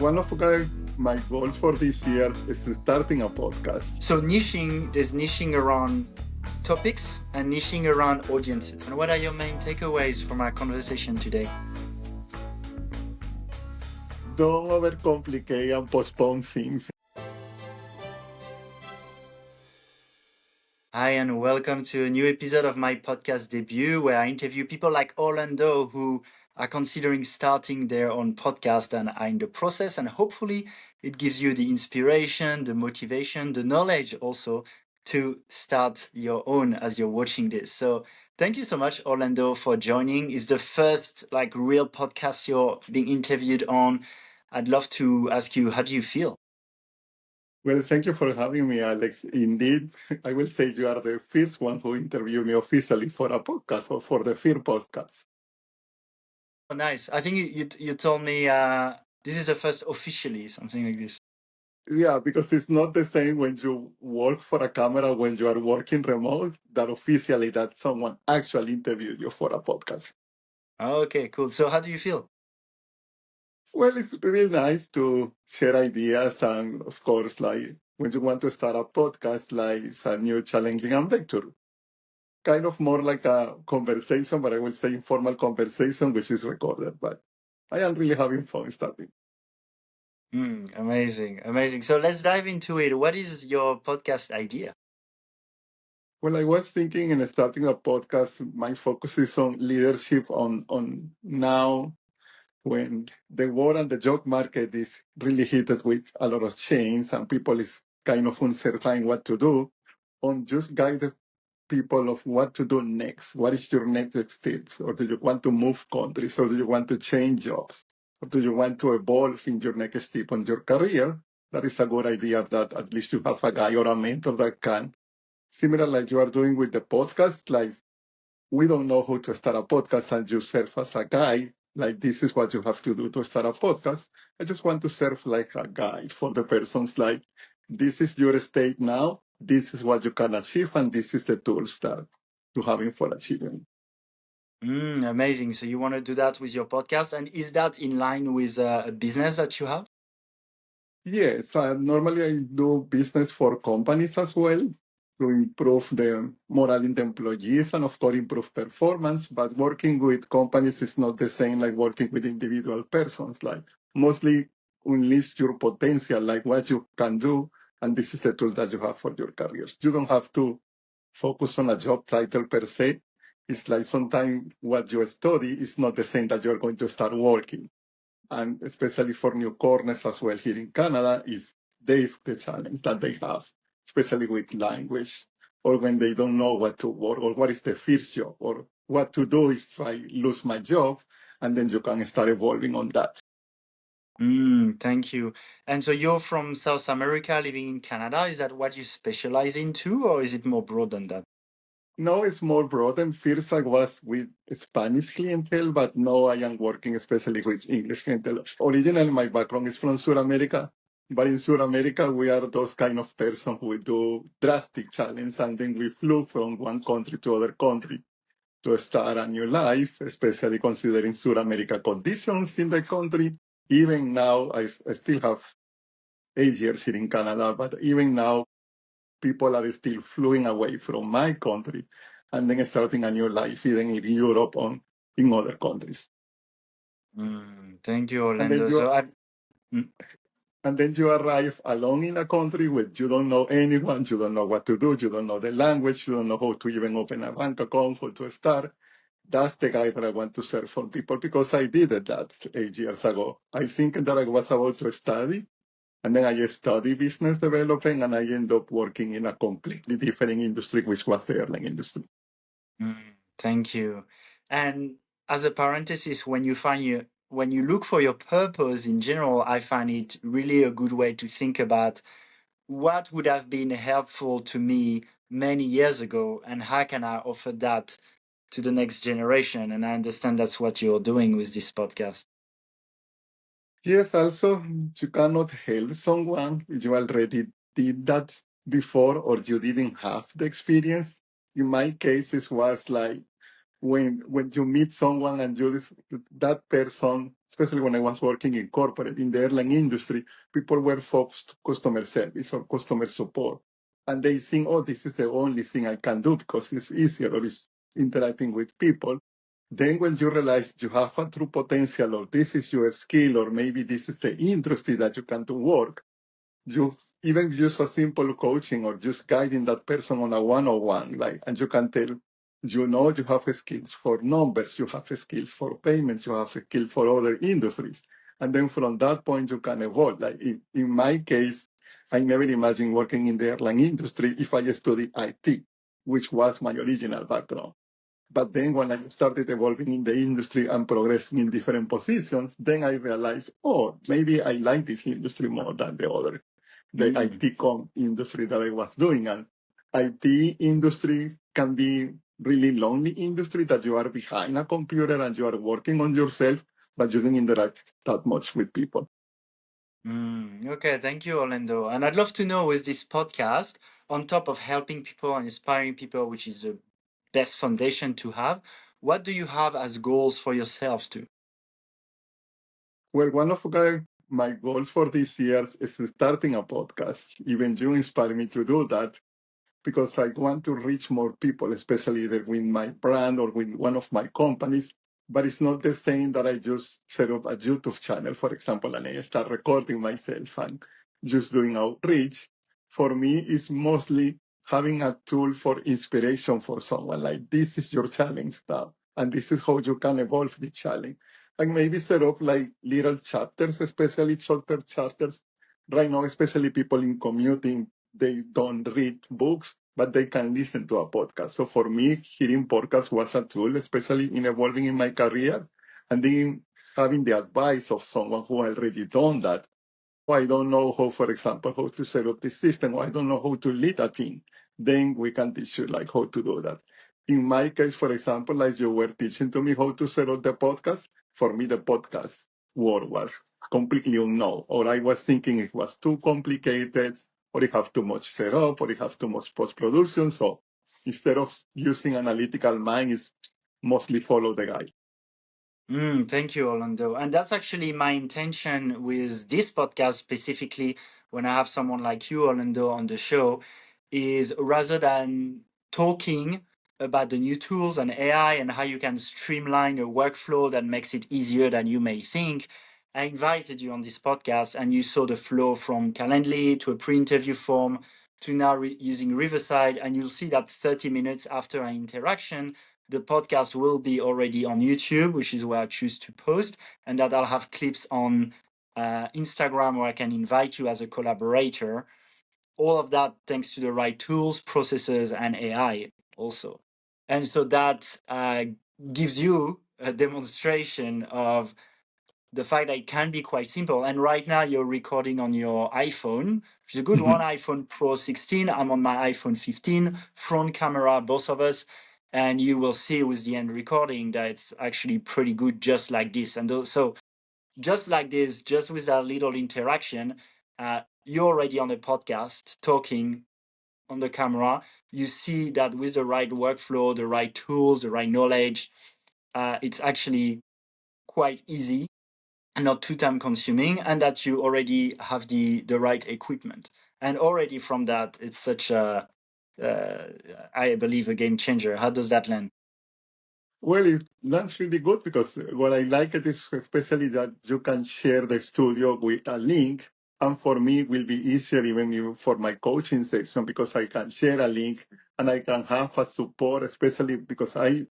One of my goals for this year is starting a podcast. So there's niching around topics and niching around audiences. And what are your main takeaways from our conversation today? Don't overcomplicate and postpone things. Hi, and welcome to a new episode of my podcast debut, where I interview people like Orlando who are considering starting their own podcast and are in the process. And hopefully, it gives you the inspiration, the motivation, the knowledge also to start your own as you're watching this. So, thank you so much, Orlando, for joining. It's the first real podcast you're being interviewed on. I'd love to ask you, how do you feel? Well, thank you for having me, Alex. Indeed, I will say you are the first one who interviewed me officially for a podcast or for the first podcast. Oh, nice. I think you told me this is the first officially, something like this. Yeah, because it's not the same when you work for a camera when you are working remote that officially that someone actually interviewed you for a podcast. Okay, cool. So how do you feel? Well, it's really nice to share ideas, and of course, like when you want to start a podcast, like it's a new challenging adventure. Kind of more like a conversation, but I will say informal conversation, which is recorded. But I am really having fun starting. Amazing, amazing. So let's dive into it. What is your podcast idea? Well, I was thinking in starting a podcast, my focus is on leadership on now when the war and the job market is really heated with a lot of change and people is kind of uncertain what to do, on just guide the people of what to do next. What is your next step? Or do you want to move countries? Or do you want to change jobs? Or do you want to evolve in your next step on your career? That is a good idea that at least you have a guy or a mentor that can. Similar like you are doing with the podcast, like we don't know how to start a podcast and you serve as a guide. Like this is what you have to do to start a podcast. I just want to serve like a guide for the persons like this is your state now, this is what you can achieve, and this is the tools that you having for achieving. Amazing. So you want to do that with your podcast, and is that in line with a business that you have? Yes, normally I do business for companies as well to improve the morale in the employees and of course improve performance. But working with companies is not the same like working with individual persons. Like mostly unleash your potential, like what you can do. And this is the tool that you have for your careers. You don't have to focus on a job title per se. It's like sometimes what you study is not the same that you're going to start working, and especially for newcomers as well here in Canada, is this the challenge that they have, especially with language, or when they don't know what to work, or what is the first job, or what to do if I lose my job, and then you can start evolving on that. Thank you. And so you're from South America, living in Canada. Is that what you specialize into, or is it more broad than that? Now it's more broad, and first I was with Spanish clientele, but now I am working especially with English clientele. Originally, my background is from South America, but in South America, we are those kind of person who do drastic challenge, and then we flew from one country to other country to start a new life, especially considering South America conditions in the country. Even now, I still have 8 years here in Canada, but even now, people are still flying away from my country and then starting a new life, even in Europe or in other countries. Thank you, And then Orlando. you Mm, and then you arrive alone in a country where you don't know anyone, you don't know what to do, you don't know the language, you don't know how to even open a bank account, how to start. That's the guy that I want to serve for people because I did that 8 years ago. I think that I was about to study, and then I studied business development, and I ended up working in a completely different industry, which was the airline industry. mm, Thank you. And as a parenthesis, when you look for your purpose in general, I find it really a good way to think about what would have been helpful to me many years ago and how can I offer that to the next generation. And I understand that's what you're doing with this podcast. Yes, also, you cannot help someone if you already did that before or you didn't have the experience. In my case, it was like when you meet someone and that person especially when I was working in corporate, in the airline industry, people were focused customer service or customer support. And they think, oh, this is the only thing I can do because it's easier or it's interacting with people. Then when you realize you have a true potential or this is your skill or maybe this is the industry that you can do work, you even use a simple coaching or just guiding that person on a one-on-one, like, and you can tell, you have skills for numbers, you have skills for payments, you have a skill for other industries. And then from that point, you can evolve. Like in my case, I never imagined working in the airline industry if I studied IT, which was my original background. But then when I started evolving in the industry and progressing in different positions, then I realized, oh, maybe I like this industry more than the Mm. IT industry that I was doing. And IT industry can be really lonely industry that you are behind a computer and you are working on yourself, but you don't interact that much with people. Okay, thank you, Orlando. And I'd love to know with this podcast, on top of helping people and inspiring people, which is the best foundation to have, what do you have as goals for yourselves too? Well, one of my goals for this year is starting a podcast. Even you inspired me to do that because I want to reach more people, especially either with my brand or with one of my companies. But it's not the same that I just set up a YouTube channel, for example, and I start recording myself and just doing outreach. For me, it's mostly having a tool for inspiration for someone. Like, this is your challenge now, and this is how you can evolve the challenge. And maybe set up like little chapters, especially shorter chapters. Right now, especially people in commuting, they don't read books, but they can listen to a podcast. So for me, hearing podcasts was a tool, especially in evolving in my career. And then having the advice of someone who already done that. Oh, I don't know how, for example, how to set up the system, or I don't know how to lead a team. Then we can teach you like how to do that. In my case, for example, like you were teaching to me how to set up the podcast, for me, the podcast word was completely unknown, or I was thinking it was too complicated, or it have too much setup, or it have too much post-production. So instead of using analytical mind, it's mostly follow the guide. Thank you, Orlando. And that's actually my intention with this podcast specifically when I have someone like you, Orlando, on the show, is rather than talking about the new tools and AI and how you can streamline a workflow that makes it easier than you may think. I invited you on this podcast and you saw the flow from Calendly to a pre-interview form to now using Riverside. And you'll see that 30 minutes after our interaction, the podcast will be already on YouTube, which is where I choose to post, and that I'll have clips on Instagram where I can invite you as a collaborator. All of that thanks to the right tools, processes, and AI also. And so that gives you a demonstration of the fact that it can be quite simple. And right now you're recording on your iPhone, which is a good one, iPhone Pro 16. I'm on my iPhone 15, front camera, both of us. And you will see with the end recording that it's actually pretty good just like this. And so just like this, just with that little interaction, you're already on a podcast talking on the camera. You see that with the right workflow, the right tools, the right knowledge, it's actually quite easy and not too time consuming, and that you already have the right equipment. And already from that, it's such a uh, I believe a game changer. How does that land? Well, that's really good because what I like it is especially that you can share the studio with a link. And for me, it will be easier for my coaching section because I can share a link and I can have a support, especially because I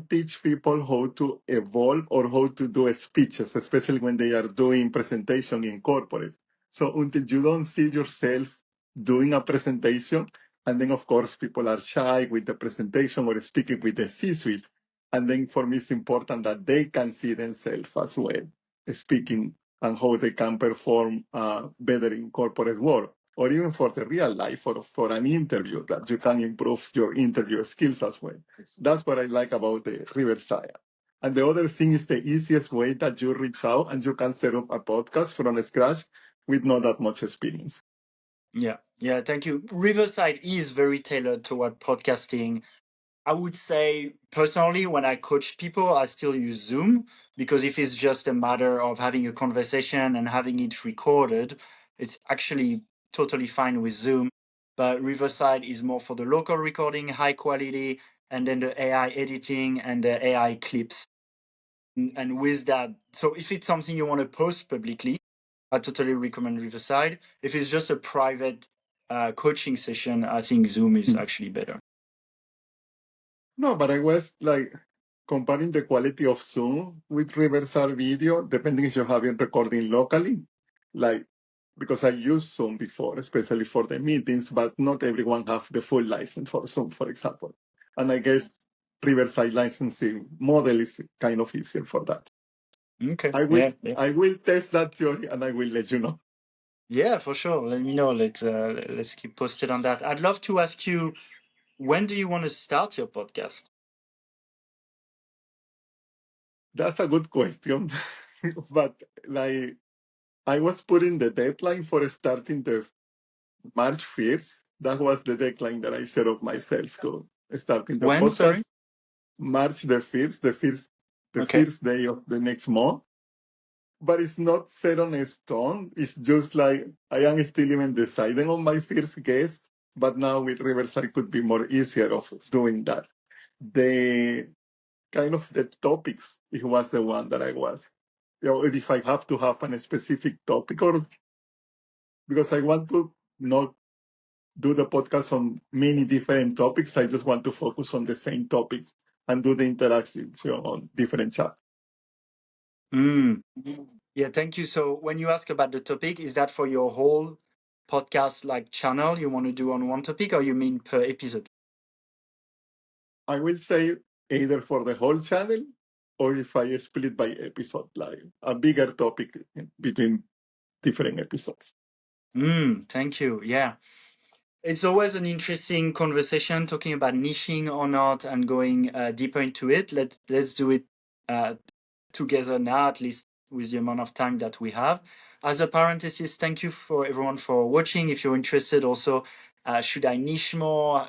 teach people how to evolve or how to do speeches, especially when they are doing presentation in corporate. So until you don't see yourself doing a presentation, and then of course people are shy with the presentation or speaking with the C-suite. And then for me, it's important that they can see themselves as well, speaking and how they can perform better in corporate work or even for the real life or for an interview that you can improve your interview skills as well. That's what I like about the Riverside. And the other thing is the easiest way that you reach out and you can set up a podcast from scratch with not that much experience. Yeah, yeah, thank you. Riverside is very tailored toward podcasting. I would say personally, when I coach people, I still use Zoom because if it's just a matter of having a conversation and having it recorded, it's actually totally fine with Zoom. But Riverside is more for the local recording, high quality, and then the AI editing and the AI clips. And with that, so if it's something you want to post publicly, I totally recommend Riverside. If it's just a private coaching session, I think Zoom is actually better. No, but I was like comparing the quality of Zoom with Riverside video, depending if you're having recording locally. Like, because I used Zoom before, especially for the meetings, but not everyone have the full license for Zoom, for example. And I guess Riverside licensing model is kind of easier for that. Okay. I will Yeah. Yeah. I will test that theory and I will let you know. Yeah, for sure. Let me know. Let's keep posted on that. I'd love to ask you, when do you want to start your podcast? That's a good question. But like I was putting the deadline for starting the March 1st. That was the deadline that I set up myself to starting the When, sorry? podcast. March the 1st, the Okay. first day of the next month. But it's not set on a stone. It's just like I am still even deciding on my first guest. But now with Riverside could be more easier of doing that. The kind of the topics, it was the one that I was. If I have to have a specific topic or because I want to not do the podcast on many different topics. I just want to focus on the same topics and do the interactions on different chats. Mm. Yeah, thank you. So when you ask about the topic, is that for your whole podcast like channel you want to do on one topic, or you mean per episode? I will say either for the whole channel or if I split by episode, like a bigger topic between different episodes. Thank you. Yeah. It's always an interesting conversation talking about niching or not and going deeper into it. Let's do it uh, together now, at least with the amount of time that we have. As a parenthesis, thank you for everyone for watching. If you're interested, also, should I niche more?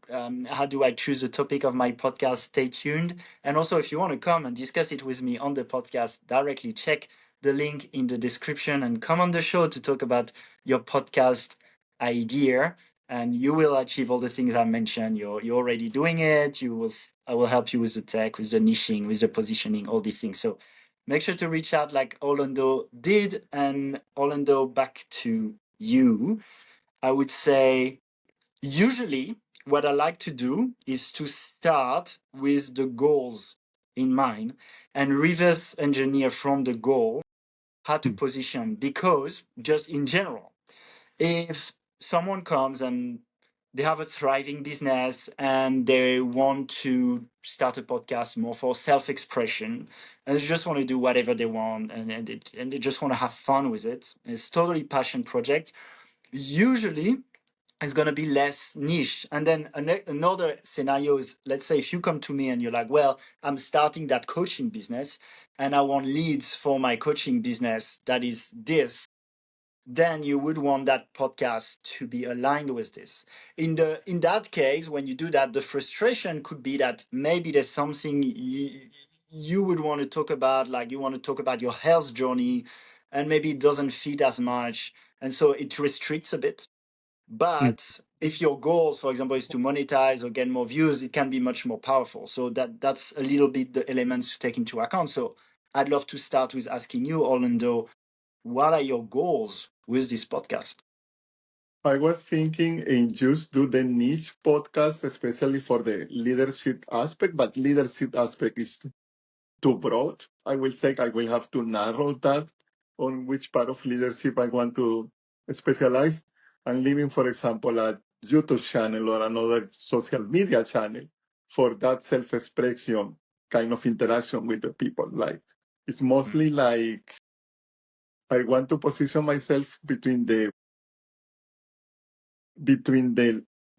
How do I choose the topic of my podcast? Stay tuned. And also, if you want to come and discuss it with me on the podcast directly, check the link in the description and come on the show to talk about your podcast idea and you will achieve all the things I mentioned. You're already doing it. I will help you with the tech, with the niching, with the positioning, all these things. So make sure to reach out like Orlando did. And Orlando, back to you. I would say usually what I like to do is to start with the goals in mind and reverse engineer from the goal how to position because just in general if someone comes and they have a thriving business and they want to start a podcast more for self-expression and they just want to do whatever they want and they just want to have fun with it, it's totally passion project, usually it's going to be less niche. And then another scenario is, let's say if you come to me and you're like, well, I'm starting that coaching business and I want leads for my coaching business that is this, then you would want that podcast to be aligned with this. In that case, when you do that, the frustration could be that maybe there's something you would want to talk about, like you want to talk about your health journey, and maybe it doesn't fit as much, and so it restricts a bit. Mm. But if your goals, for example, is to monetize or get more views, it can be much more powerful. So that's a little bit the elements to take into account. So I'd love to start with asking you, Orlando, what are your goals with this podcast? I was thinking in just do the niche podcast, especially for the leadership aspect, but leadership aspect is too broad. I will say I will have to narrow that on which part of leadership I want to specialize. And leaving, for example, a YouTube channel or another social media channel for that self-expression kind of interaction with the people. Like it's mostly like I want to position myself between the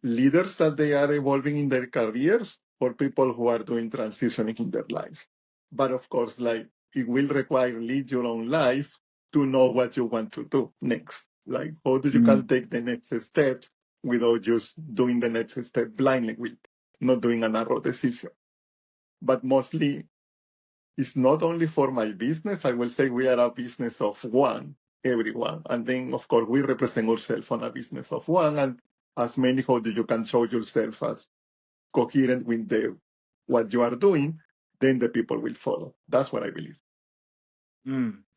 leaders that they are evolving in their careers or people who are doing transitioning in their lives. But of course, like it will require lead your own life to know what you want to do next. Like how do you Mm. can take the next step without just doing the next step blindly with. not doing a narrow decision. But mostly it's not only for my business. I will say we are a business of one, everyone. And then, of course, we represent ourselves on a business of one. And as many how do you can show yourself as coherent with what you are doing, then the people will follow. That's what I believe.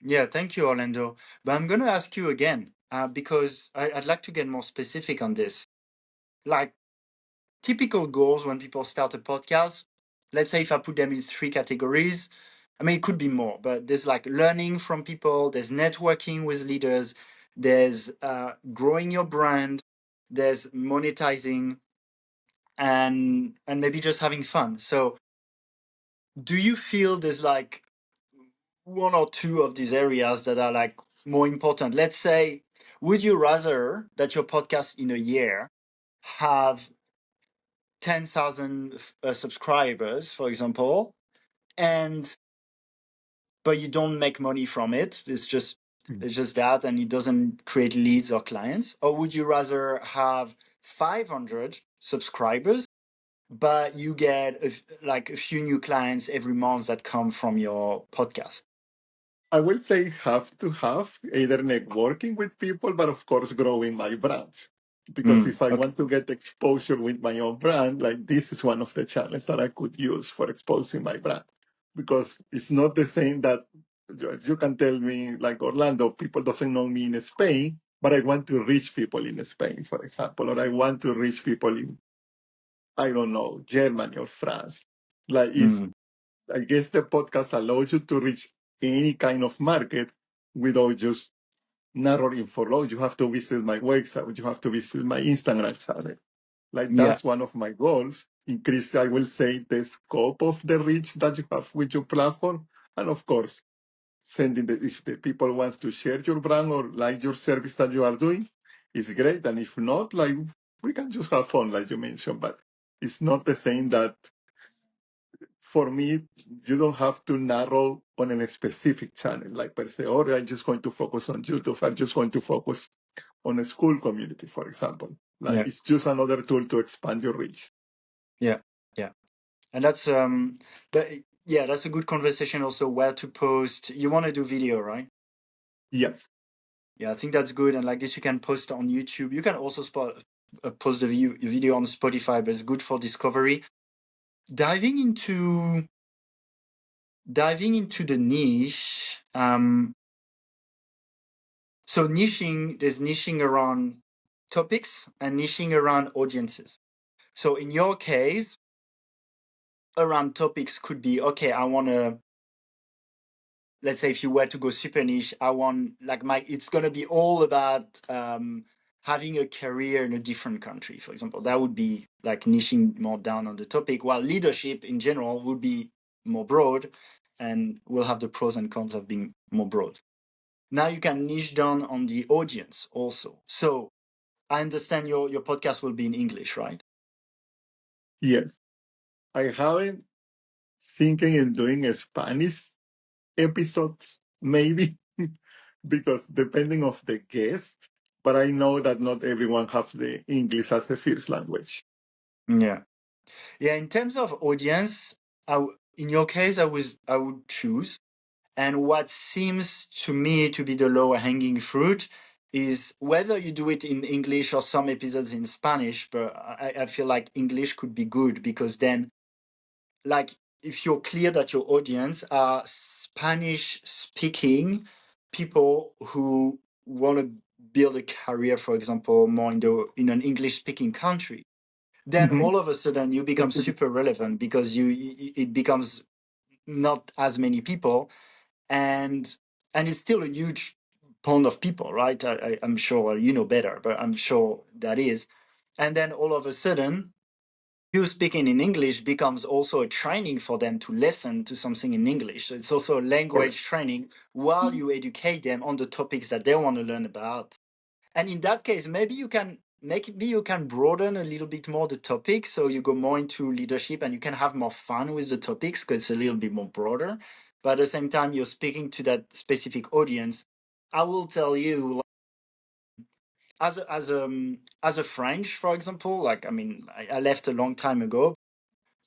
Yeah, thank you, Orlando. But I'm going to ask you again because I'd like to get more specific on this. Like typical goals when people start a podcast, let's say if I put them in three categories, I mean, it could be more, but there's like learning from people, there's networking with leaders, there's growing your brand, there's monetizing, and maybe just having fun. So, do you feel there's like one or two of these areas that are like more important? Let's say, would you rather that your podcast in a year have 10,000 subscribers, for example, and but you don't make money from it? Mm. It's just that, and it doesn't create leads or clients. Or would you rather have 500 subscribers, but you get like a few new clients every month that come from your podcast? I will say have to have either networking with people, but of course growing my brand. Because if I Okay. want to get exposure with my own brand, like this is one of the channels that I could use for exposing my brand. Because it's not the same that you can tell me like Orlando, people doesn't know me in Spain, but I want to reach people in Spain, for example, or I want to reach people in, I don't know, Germany or France. Like Mm, I guess the podcast allows you to reach any kind of market without just narrowing for low. You have to visit my website, you have to visit my Instagram channel. Like yeah, that's one of my goals. Increase, I will say, the scope of the reach that you have with your platform. And of course, if the people want to share your brand or like your service that you are doing, it's great. And if not, like we can just have fun, like you mentioned, but it's not the same that for me, you don't have to narrow on a specific channel, like per se, or I'm just going to focus on YouTube. I'm just going to focus on a school community, for example. Like yeah, it's just another tool to expand your reach. yeah, yeah. And but yeah, that's a good conversation also where to post. You want to do video, right? Yes, Yeah, I think that's good. And like this, you can post on YouTube. You can also post the video on Spotify, but it's good for discovery. Diving into diving into the niche. So niching, there's niching around topics and niching around audiences. So in your case, around topics could be okay. I want to, let's say if you were to go super niche, I want like it's gonna be all about having a career in a different country, for example. That would be like niching more down on the topic, while leadership in general would be more broad and will have the pros and cons of being more broad. Now you can niche down on the audience also. So I understand your podcast will be in English, right? yes. I haven't thinking in doing a Spanish episodes, maybe, because depending of the guest, but I know that not everyone has the English as a first language. Yeah. Yeah, in terms of audience, in your case, I would choose. And what seems to me to be the lower hanging fruit is whether you do it in English or some episodes in Spanish. But I feel like English could be good because then, like, if you're clear that your audience are Spanish speaking people who want to build a career, for example, more in an English speaking country, then Mm-hmm. all of a sudden you become super relevant because it becomes not as many people, and it's still a huge pool of people, right? I'm sure you know better, but I'm sure that is. And then all of a sudden you speaking in English becomes also a training for them to listen to something in English. So it's also a Correct. language training while you educate them on the topics that they want to learn about. And in that case, maybe you can broaden a little bit more the topic, so you go more into leadership and you can have more fun with the topics because it's a little bit more broader. But at the same time, you're speaking to that specific audience. I will tell you, as a French, for example, like I mean, I left a long time ago.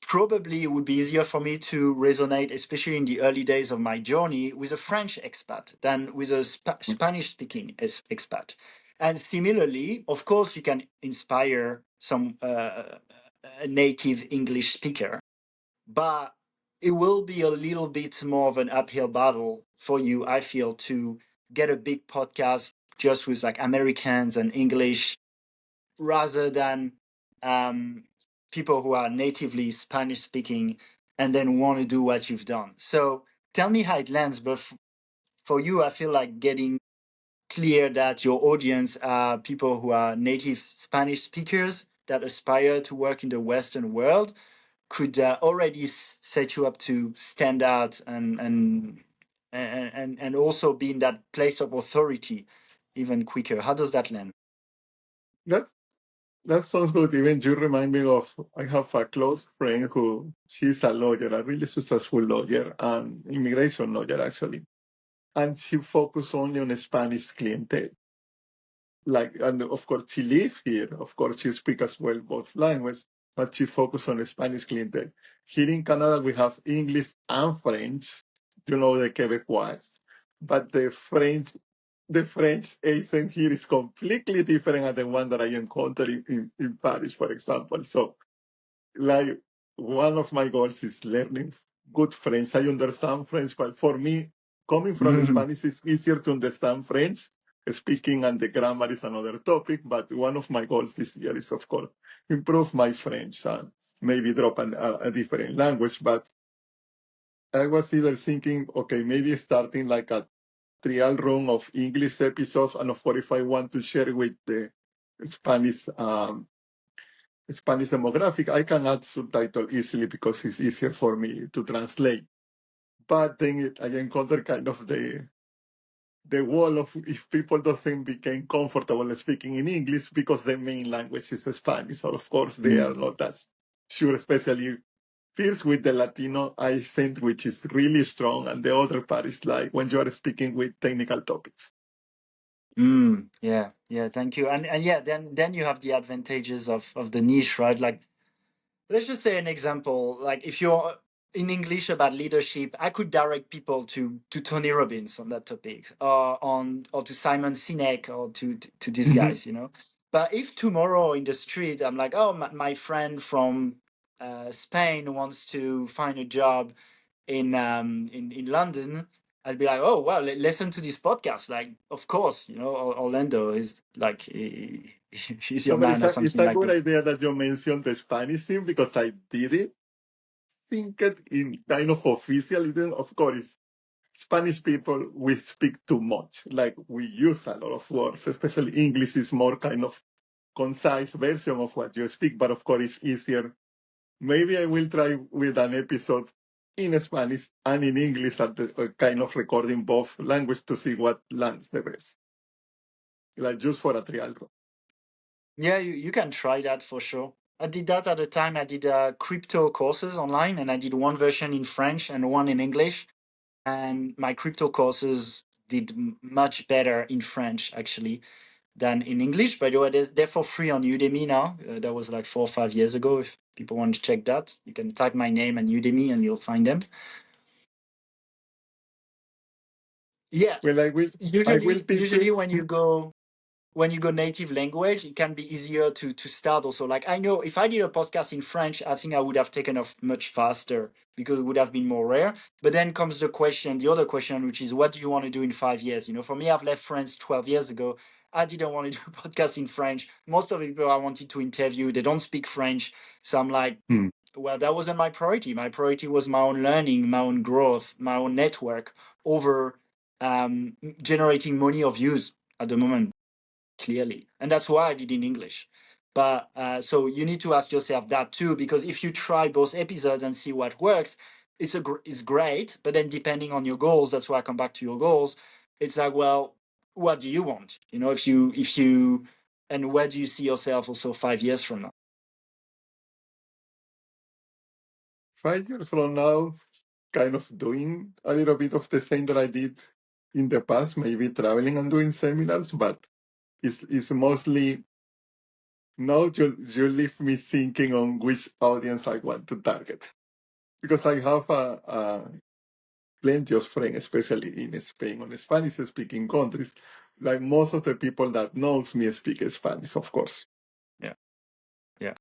probably it would be easier for me to resonate, especially in the early days of my journey, with a French expat than with a Spanish speaking expat. And similarly, of course, you can inspire some a native English speaker, but it will be a little bit more of an uphill battle for you, I feel, to get a big podcast just with like Americans and English rather than um, people who are natively Spanish speaking and then want to do what you've done. So tell me how it lands. But for you, I feel like getting clear that your audience are people who are native Spanish speakers that aspire to work in the Western world could already set you up to stand out and also be in that place of authority even quicker. How does that land? That's that sounds good. Even you remind me of I have a close friend who she's a lawyer, a really successful lawyer, and immigration lawyer actually. And she focused only on Spanish clientele. Like, and of course she lives here. Of course she speaks as well both languages, but she focused on Spanish clientele. Here in Canada we have English and French, the Quebecois, but the French accent here is completely different than the one that I encountered in Paris, for example. So like one of my goals is learning good French. I understand French, but for me, coming from Spanish, it's easier to understand French. Speaking and the grammar is another topic, but one of my goals this year is, of course, improve my French and maybe drop a different language. But I was either thinking, okay, maybe starting like a trial run of English episodes, and of course, if I want to share with the Spanish Spanish demographic, I can add subtitle easily because it's easier for me to translate. But then I encounter kind of the wall of if people doesn't become comfortable speaking in English because the main language is Spanish. So of course they are not that sure, especially first with the Latino accent, which is really strong, and the other part is like when you are speaking with technical topics. Yeah, yeah, thank you. And yeah, then you have the advantages of the niche, right? Like let's just say an example, like if you're in English about leadership, I could direct people to Tony Robbins on that topic, or to Simon Sinek, or to these Mhm. guys, you know. But if tomorrow in the street I'm like, oh, my friend from Spain wants to find a job in London, I'd be like, oh well, listen to this podcast. Like, of course, you know, Orlando is like he's No, your but man or it's something a like good this. idea that you mentioned the Spanish thing because I did it. Think it in kind of official. Then of course, Spanish people, we speak too much. Like we use a lot of words, especially English is more kind of concise version of what you speak, but of course it's easier. Maybe I will try with an episode in Spanish and in English at the kind of recording both languages to see what lands the best. Like just for a trial. Yeah, you can try that for sure. I did that at the time. I did crypto courses online, and I did one version in French and one in English. And my crypto courses did much better in French actually than in English. By the way, they're for free on Udemy now. That was like 4 or 5 years ago. If people want to check that, you can type my name and Udemy, and you'll find them. Yeah, Well, I will teach usually you. when you go native language, it can be easier to start also. Like I know if I did a podcast in French, I think I would have taken off much faster because it would have been more rare. But then comes the other question, which is what do you want to do in 5 years? You know, for me, I've left France 12 years ago. I didn't want to do a podcast in French. Most of the people I wanted to interview, they don't speak French. So I'm like, Hmm. well, that wasn't my priority. My priority was my own learning, my own growth, my own network over generating money or views at the moment, clearly. And that's why I did in English. But so you need to ask yourself that too, because if you try both episodes and see what works, it's great. But then depending on your goals, that's why I come back to your goals. It's like, well, what do you want? You know, if you, and where do you see yourself also 5 years from now? 5 years from now, kind of doing a little bit of the same that I did in the past, maybe traveling and doing seminars, but it's mostly now you leave me thinking on which audience I want to target. Because I have plenty of friends, especially in Spain, on Spanish-speaking countries. Like most of the people that knows me speak Spanish, of course. Yeah. Yeah.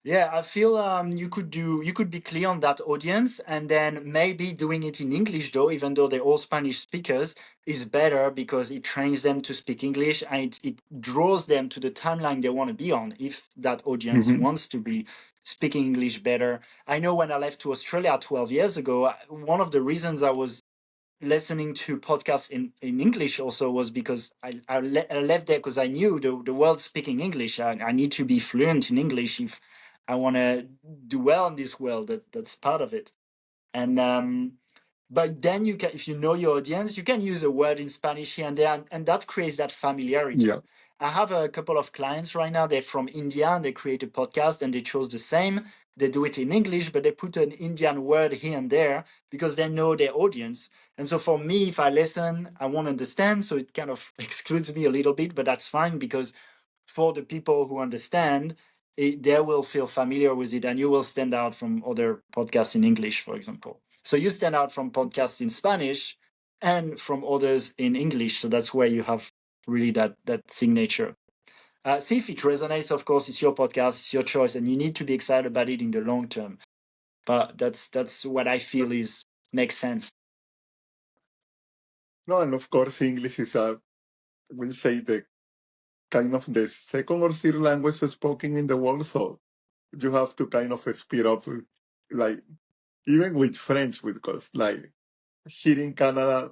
Yeah, I feel you could be clear on that audience, and then maybe doing it in English though, even though they're all Spanish speakers, is better because it trains them to speak English and it draws them to the timeline they want to be on if that audience Hmm. wants to be speaking English better. I know when I left to Australia 12 years ago, one of the reasons I was listening to podcasts in English also was because I left there because I knew the world speaking English. I need to be fluent in English if I want to do well in this world. That's part of it. And but then you can, if you know your audience, you can use a word in Spanish here and there, and that creates that familiarity. Yeah. I have a couple of clients right now. They're from India and they create a podcast and they chose the same. They do it in English, but they put an Indian word here and there because they know their audience. And so for me, if I listen, I won't understand. So it kind of excludes me a little bit, but that's fine because for the people who understand, they will feel familiar with it and you will stand out from other podcasts in English, for example. So you stand out from podcasts in Spanish and from others in English. So that's where you have really that signature. See if it resonates. Of course, it's your podcast, it's your choice, and you need to be excited about it in the long term. But that's what I feel is makes sense. No, and of course, English is we'll say the kind of the second or third language spoken in the world. So you have to kind of speed up, like even with French, because like here in Canada,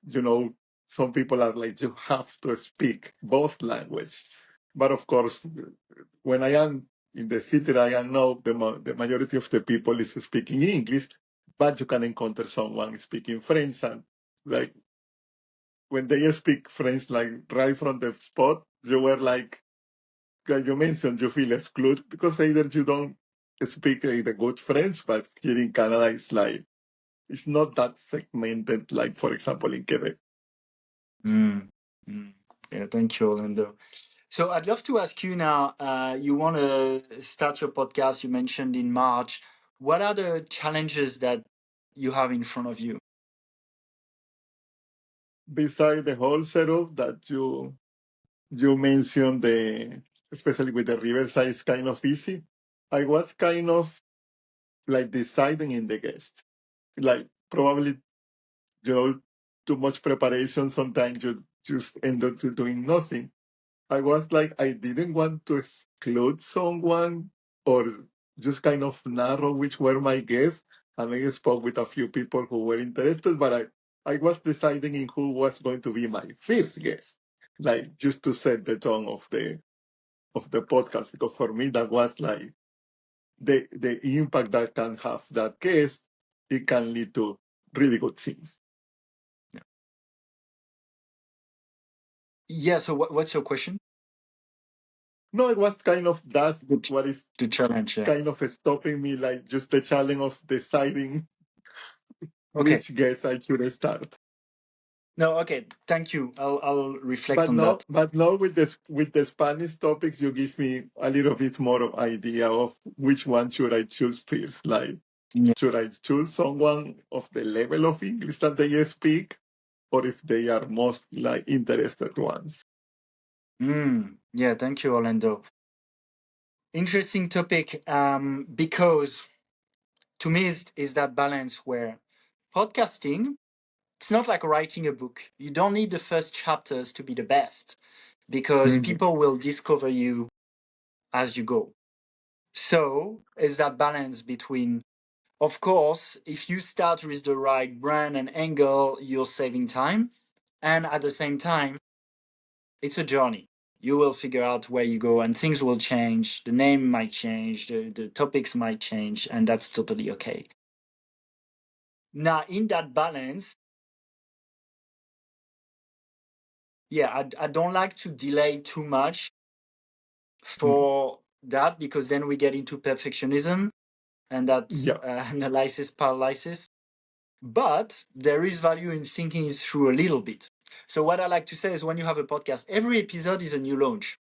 you know, some people are like, you have to speak both languages. But of course, when I am in the city, I know the majority of the people is speaking English, but you can encounter someone speaking French. And like when they speak French, like right from the spot, you were like you mentioned, you feel excluded because either you don't speak the good French, but here in Canada, it's like, it's not that segmented, like, for example, in Quebec. Mm. Mm. Yeah, thank you, Orlando. So I'd love to ask you now, you want to start your podcast, you mentioned in March. What are the challenges that you have in front of you? Beside the whole setup that you mentioned, especially with the Riverside, is kind of easy. I was kind of like deciding in the guest, like probably you know too much preparation. Sometimes you just end up doing nothing. I was like, I didn't want to exclude someone or just kind of narrow which were my guests. And I spoke with a few people who were interested, but I was deciding in who was going to be my first guest, like just to set the tone of the podcast. Because for me, that was like the impact that can have that guest, it can lead to really good things. Yeah, so what's your question? No, it was kind of that's The, ch- what is the challenge, yeah. kind of stopping me, like just the challenge of deciding Okay. which guess I should start. No, okay. Thank you. I'll reflect But on that. no, with the Spanish topics, you give me a little bit more of idea of which one should I choose first. Like, Yeah. should I choose someone of the level of English that they speak, or if they are most like interested ones? Yeah, thank you, Orlando. Interesting topic, because to me is that balance where podcasting, it's not like writing a book. You don't need the first chapters to be the best because Mhm. people will discover you as you go. So is that balance between, of course, if you start with the right brand and angle, you're saving time. And at the same time, it's a journey. You will figure out where you go and things will change. The name might change, the topics might change, and that's totally okay. Now, in that balance, yeah, I don't like to delay too much Mhm. for that because then we get into perfectionism and that's Yeah. analysis paralysis. But there is value in thinking it through a little bit. So what I like to say is when you have a podcast, every episode is a new launch.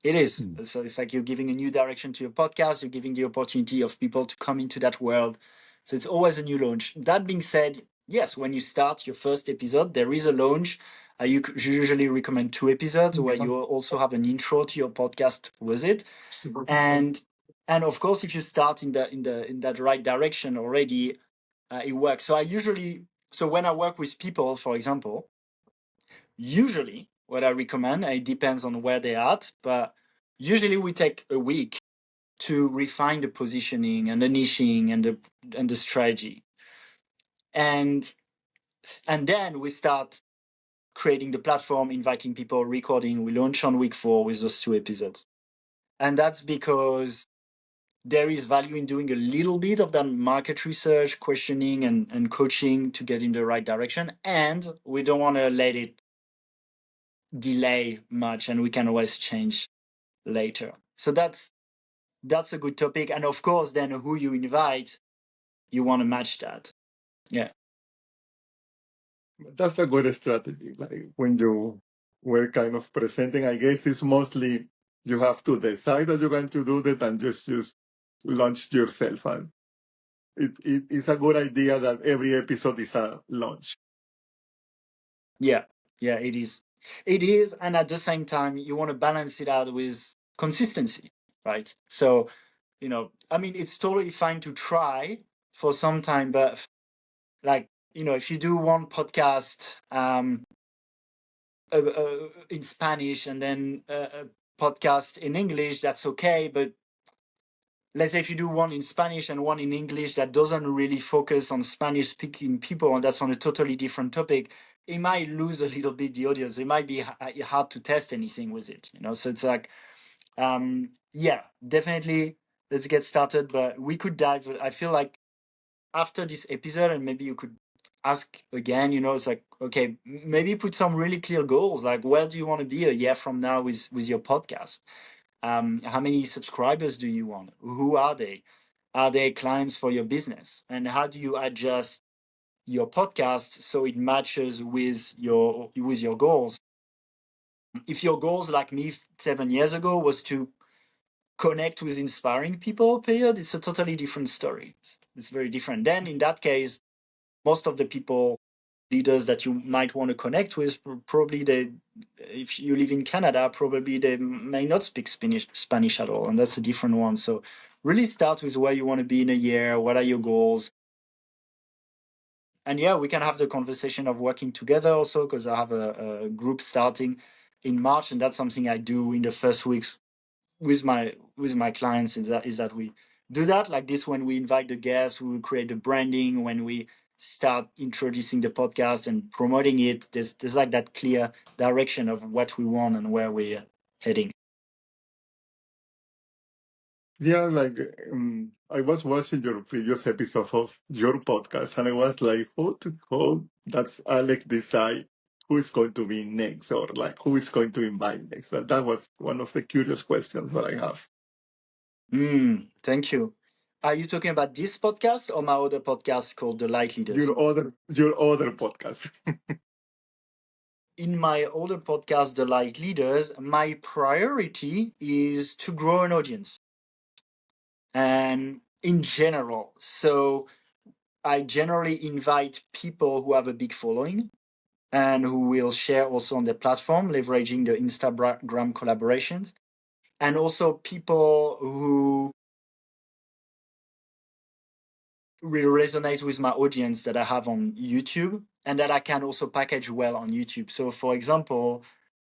It is. Mm. So it's like you're giving a new direction to your podcast. You're giving the opportunity of people to come into that world. So it's always a new launch. That being said, yes, when you start your first episode, there is a launch. Usually recommend 2 episodes where Yeah. you also have an intro to your podcast with it. Super. And of course, if you start in that right direction already, it works. So when I work with people, for example, usually what I recommend, it depends on where they're at, but usually we take a week to refine the positioning and the niching and the strategy. And and then we start creating the platform, inviting people, recording. We launch on week 4 with those 2 episodes. And that's because there is value in doing a little bit of that market research, questioning and coaching to get in the right direction. And we don't want to let it delay much, and we can always change later. So that's a good topic. And of course, then who you invite, you want to match that. Yeah. That's a good strategy. Like when you were kind of presenting, I guess it's mostly you have to decide that you're going to do that and just launch yourself. And it's a good idea that every episode is a launch. Yeah. Yeah, it is. It is. And at the same time, you want to balance it out with consistency, right? So, I mean, it's totally fine to try for some time, but like, if you do one podcast in Spanish and then a podcast in English, that's okay. But let's say if you do one in Spanish and one in English that doesn't really focus on Spanish speaking people and that's on a totally different topic, it might lose a little bit the audience. It might be hard to test anything with it. So it's like, yeah, definitely let's get started. But we could dive, I feel like after this episode, and maybe you could ask again, it's like, okay, maybe put some really clear goals. Like, where do you want to be a year from now with your podcast? How many subscribers do you want? Who are they? Are they clients for your business? And how do you adjust your podcast so it matches with your goals? If your goals, like me 7 years ago, was to connect with inspiring people, period, it's a totally different story. It's very different. Then in that case, most of the people, leaders that you might want to connect with, probably if you live in Canada, probably they may not speak Spanish at all, and that's a different one. So really start with where you want to be in a year, what are your goals, and yeah, we can have the conversation of working together also, because I have a group starting in March, and that's something I do in the first weeks with my clients, is that we do that like this. When we invite the guests, we will create the branding. When we start introducing the podcast and promoting it, there's like that clear direction of what we want and where we're heading. Yeah, like I was watching your previous episode of your podcast, and I was like, how that's Alec decide who is going to be next, or like who is going to invite next? That was one of the curious questions that I have. Thank you. Are you talking about this podcast or my other podcast called The Light Leaders? Your other podcast. In my older podcast, The Light Leaders, my priority is to grow an audience and in general. So I generally invite people who have a big following and who will share also on the platform, leveraging the Instagram collaborations, and also people who will resonate with my audience that I have on YouTube and that I can also package well on YouTube. So, for example,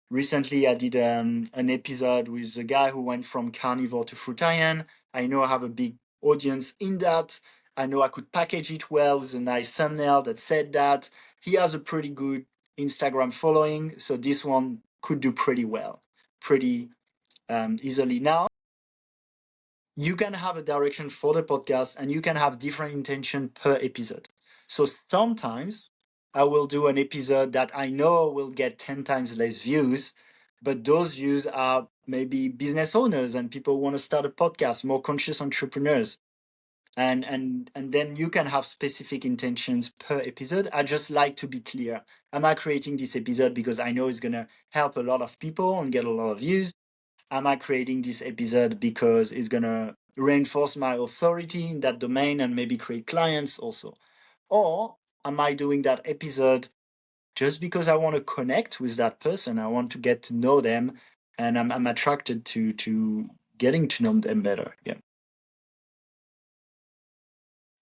recently I did an episode with a guy who went from carnivore to fruitarian. I know I have a big audience in that. I know I could package it well with a nice thumbnail that said that. He has a pretty good Instagram following, so this one could do pretty well, pretty easily. Now, you can have a direction for the podcast and you can have different intention per episode. So sometimes I will do an episode that I know will get 10 times less views, but those views are maybe business owners and people who want to start a podcast, more conscious entrepreneurs. And then you can have specific intentions per episode. I just like to be clear. Am I creating this episode because I know it's gonna help a lot of people and get a lot of views? am I creating this episode because it's gonna reinforce my authority in that domain and maybe create clients also, or am I doing that episode just because I want to connect with that person? I want to get to know them, and I'm attracted to getting to know them better. Yeah.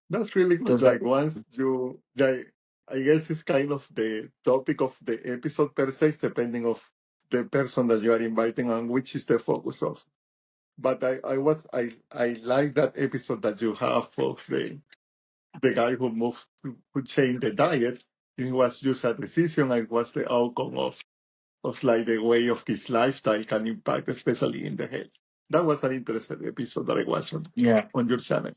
That's really good. Does that? Like once you, like, I guess it's kind of the topic of the episode per se, is depending of the person that you are inviting and which is the focus of. But I like that episode that you have of the guy who moved who changed the diet. It was just a decision. It was the outcome of like the way of his lifestyle can impact, especially in the health. That was an interesting episode that I watched Yeah. on your channel.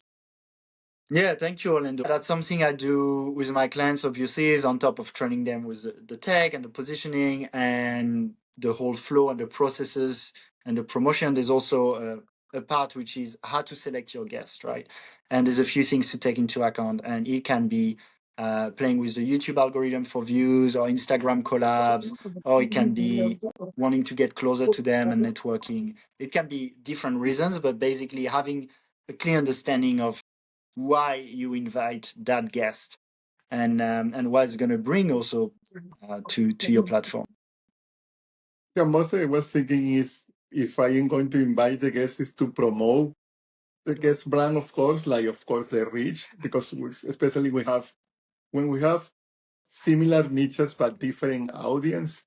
Yeah, thank you, Orlando. That's something I do with my clients, obviously, is on top of training them with the tech and the positioning and the whole flow and the processes and the promotion. There's also a part which is how to select your guest, right? And there's a few things to take into account. And it can be playing with the YouTube algorithm for views or Instagram collabs, or it can be wanting to get closer to them and networking. It can be different reasons, but basically having a clear understanding of why you invite that guest and what it's going to bring also to your platform. Yeah, mostly I was thinking is if I am going to invite the guests is to promote the guest brand, of course, like of course the reach, because especially when we have similar niches but different audience,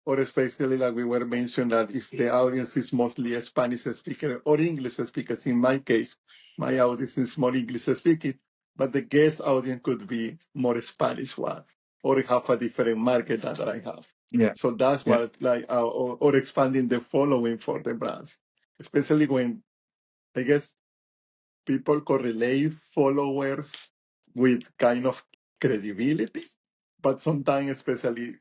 or especially like we were mentioned that if the audience is mostly a Spanish speaker or English speakers, in my case, my audience is more English speaking, but the guest audience could be more Spanish one or have a different market that I have. Yeah. So that's Yeah. what like, or expanding the following for the brands, especially when I guess people correlate followers with kind of credibility, but sometimes, especially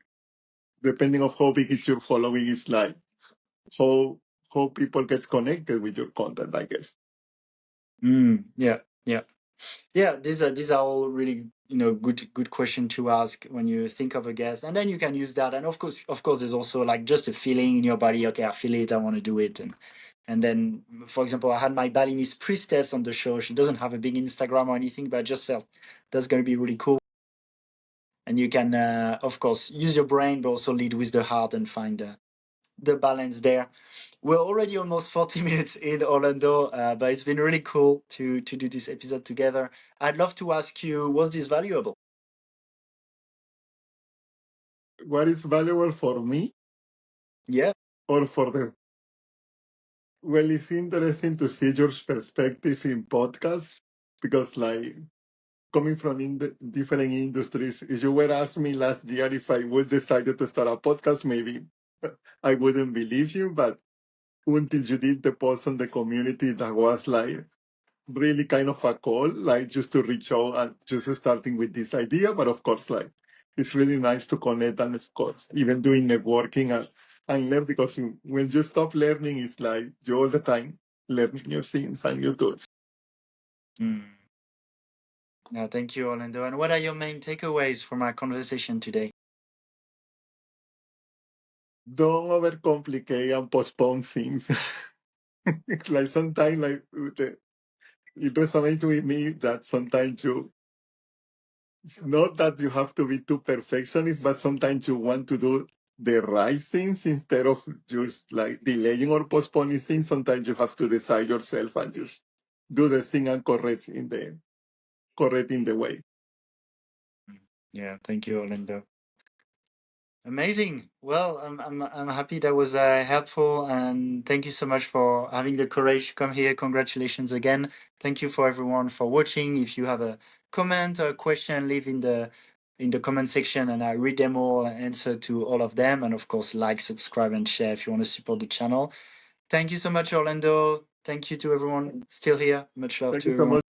depending on how big is your following, is like how how people get connected with your content, I guess. Yeah. Yeah. Yeah. These are all really good question to ask when you think of a guest, and then you can use that. And of course, there's also like just a feeling in your body. Okay, I feel it. I want to do it. And then, for example, I had my Balinese priestess on the show. She doesn't have a big Instagram or anything, but I just felt that's going to be really cool. And you can, of course, use your brain, but also lead with the heart and find the balance there. We're already almost 40 minutes in, Orlando, but it's been really cool to do this episode together. I'd love to ask you, was this valuable? What is valuable for me Yeah. or for the well, it's interesting to see your perspective in podcasts because, like, coming from different industries, if you were asking me last year if I would decided to start a podcast, maybe I wouldn't believe you. But until you did the post on the community, that was like really kind of a call, like just to reach out and just starting with this idea. But of course, like it's really nice to connect and of course, even doing networking and learn because when you stop learning, it's like you all the time learning new things and new tools. Mm. Yeah, thank you, Orlando. And what are your main takeaways from our conversation today? Don't overcomplicate and postpone things. Like sometimes, like it resonates with me that sometimes you it's not that you have to be too perfectionist, but sometimes you want to do the right things instead of just like delaying or postponing things. Sometimes you have to decide yourself and just do the thing and correct in the way. Yeah, thank you, Orlando. Amazing. Well, I'm happy that was helpful, and thank you so much for having the courage to come here. Congratulations again. Thank you for everyone for watching. If you have a comment or a question, leave in the comment section, and I read them all and answer to all of them. And of course, like, subscribe, and share if you want to support the channel. Thank you so much, Orlando. Thank you to everyone still here. Much love Thank to you so everyone. much.